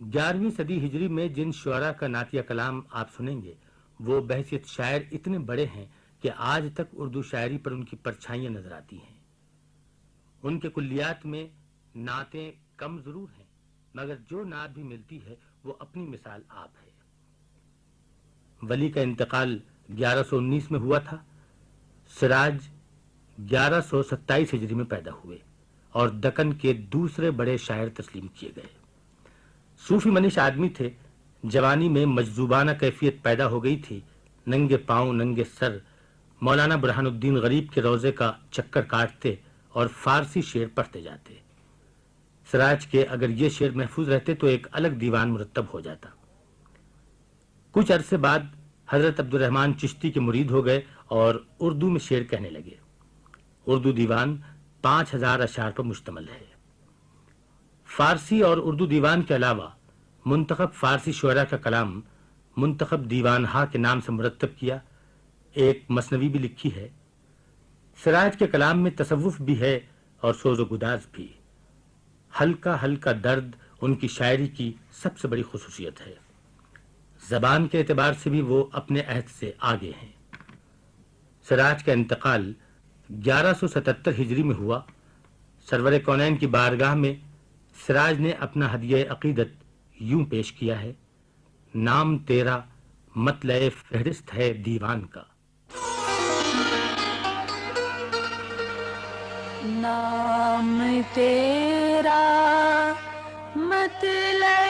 11वीं सदी हिजरी में जिन शुअरा का नातिया कलाम आप सुनेंगे वो बहैसियत शायर इतने बड़े हैं कि आज तक उर्दू शायरी पर उनकी परछाइयां नजर आती हैं। उनके कुल्लियात में नातें कम जरूर हैं, मगर जो नात भी मिलती है वो अपनी मिसाल आप है। वली का इंतकाल 1119 में हुआ था। सिराज 1127 हिजरी में पैदा हुए और दक्कन के दूसरे बड़े शायर तस्लीम किए गए। सूफी मनीष आदमी थे। जवानी में मजजूबाना कैफियत पैदा हो गई थी। नंगे पांव नंगे सर मौलाना बुरहानुद्दीन गरीब के रोजे का चक्कर काटते और फारसी शेर पढ़ते जाते। सिराज के अगर ये शेर महफूज रहते तो एक अलग दीवान मुरत्तब हो जाता। कुछ अरसे बाद हजरत अब्दुर्रहमान चिश्ती के मुरीद हो गए और उर्दू में शेर कहने लगे। उर्दू दीवान 5000 अशार पर मुश्तमिल है। फारसी और उर्दू दीवान के अलावा मुंतखब फारसी शुअरा का कलाम मुंतखब दीवान हा के नाम से मुरत्तब किया। एक मसनवी भी लिखी है। सिराज के कलाम में तसव्वुफ भी है और सोज़ो गुदाज भी। हल्का हल्का दर्द उनकी शायरी की सबसे बड़ी खुसूसियत है। जबान के एतबार से भी वो अपने अहद से आगे हैं। सिराज का इंतकाल 1177 हिजरी में हुआ। सरवर कौनैन की बारगाह में सिराज ने अपना हदिया अकीदत यूं पेश किया है। नाम तेरा मतलए फहरिस्त है दीवान का। नाम तेरा मतलए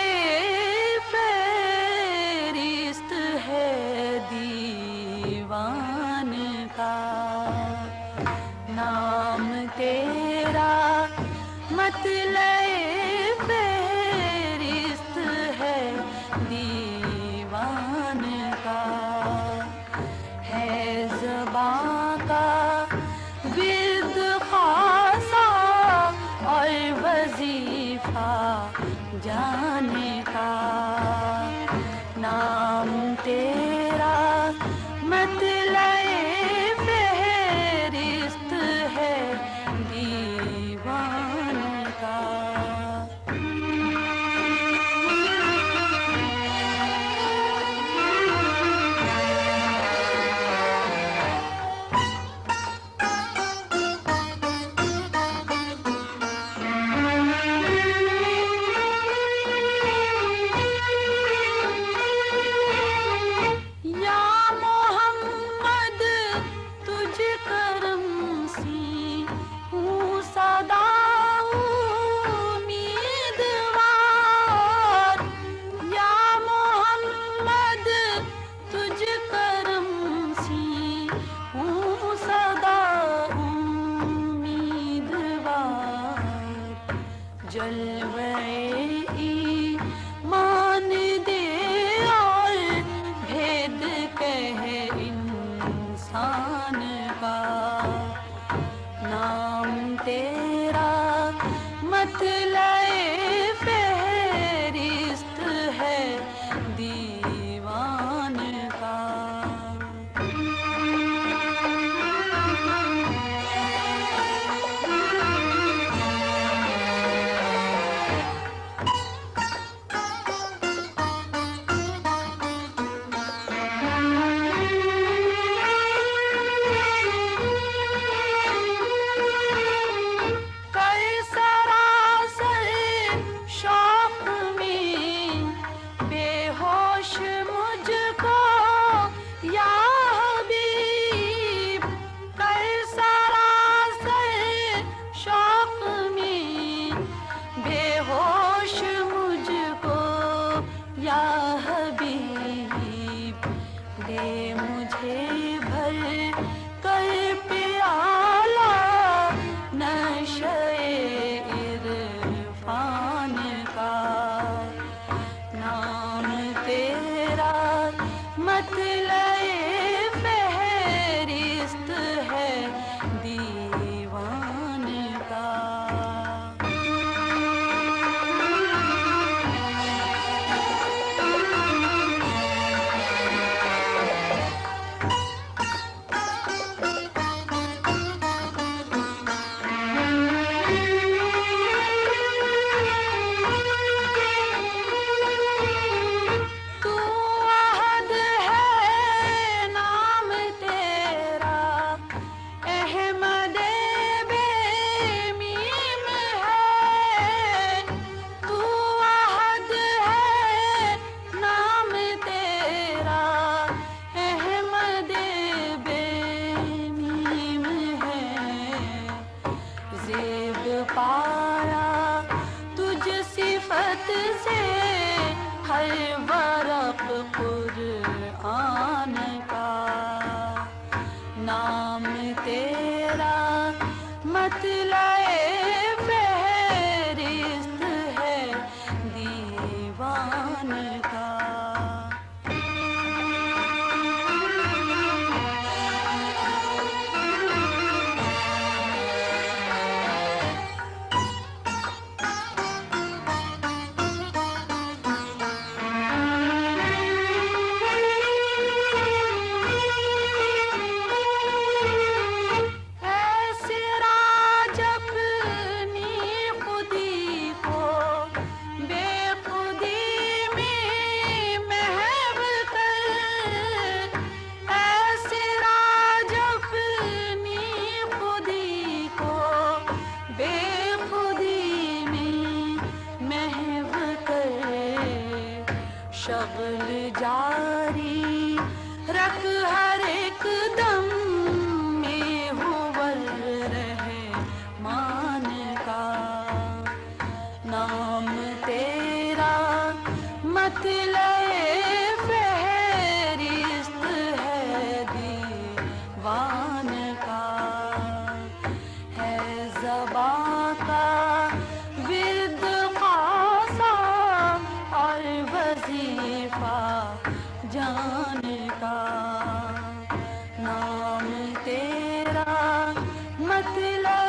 फहरिस्त है दीवान का। नाम तेरा मतलए फहरिस्त है दीवान का। है ज़बां का विर्द खासा और वजीफा जाने का। नाम तेरा मतलए फहरिस्त है दीवान का। سے ہر ورق قرآن کا نام تیرا مطلع فہرست ہے دیوان کا شغل جاری رکھ ہر ایک دم میں ہوول رحمان کا نام تیرا مطلع فہرست ہے دیوان کا ہے زباں کا ورد خاصا اور وظیفہ جان کا نام تیرا مطلع